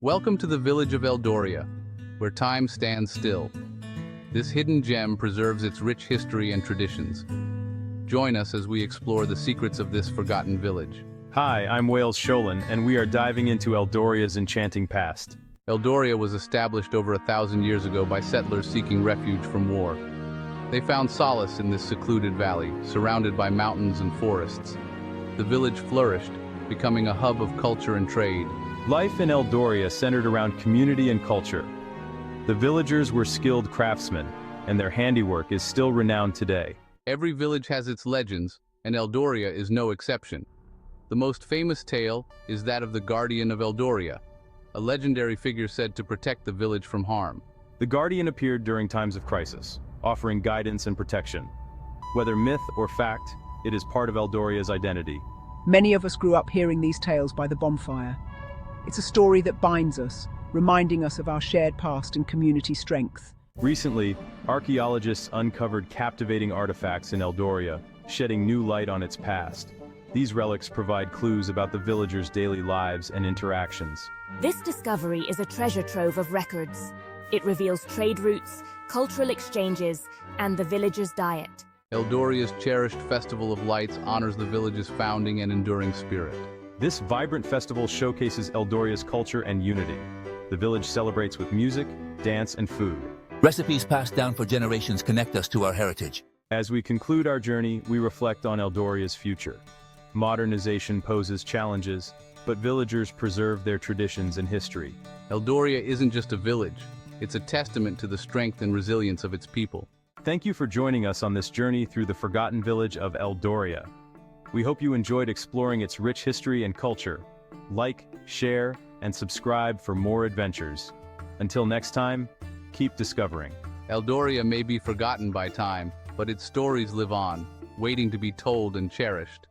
Welcome to the village of Eldoria, where time stands still. This hidden gem preserves its rich history and traditions. Join us as we explore the secrets of this forgotten village. Hi, I'm Wales Sholin, and we are diving into Eldoria's enchanting past. Eldoria was established over 1,000 years ago by settlers seeking refuge from war. They found solace in this secluded valley, surrounded by mountains and forests. The village flourished, becoming a hub of culture and trade. Life in Eldoria centered around community and culture. The villagers were skilled craftsmen, and their handiwork is still renowned today. Every village has its legends, and Eldoria is no exception. The most famous tale is that of the Guardian of Eldoria, a legendary figure said to protect the village from harm. The Guardian appeared during times of crisis, offering guidance and protection. Whether myth or fact, it is part of Eldoria's identity. Many of us grew up hearing these tales by the bonfire. It's a story that binds us, reminding us of our shared past and community strength. Recently, archaeologists uncovered captivating artifacts in Eldoria, shedding new light on its past. These relics provide clues about the villagers' daily lives and interactions. This discovery is a treasure trove of records. It reveals trade routes, cultural exchanges, and the villagers' diet. Eldoria's cherished Festival of Lights honors the village's founding and enduring spirit. This vibrant festival showcases Eldoria's culture and unity. The village celebrates with music, dance, and food. Recipes passed down for generations connect us to our heritage. As we conclude our journey, we reflect on Eldoria's future. Modernization poses challenges, but villagers preserve their traditions and history. Eldoria isn't just a village, it's a testament to the strength and resilience of its people. Thank you for joining us on this journey through the forgotten village of Eldoria. We hope you enjoyed exploring its rich history and culture. Like, share, and subscribe for more adventures. Until next time, keep discovering. Eldoria may be forgotten by time, but its stories live on, waiting to be told and cherished.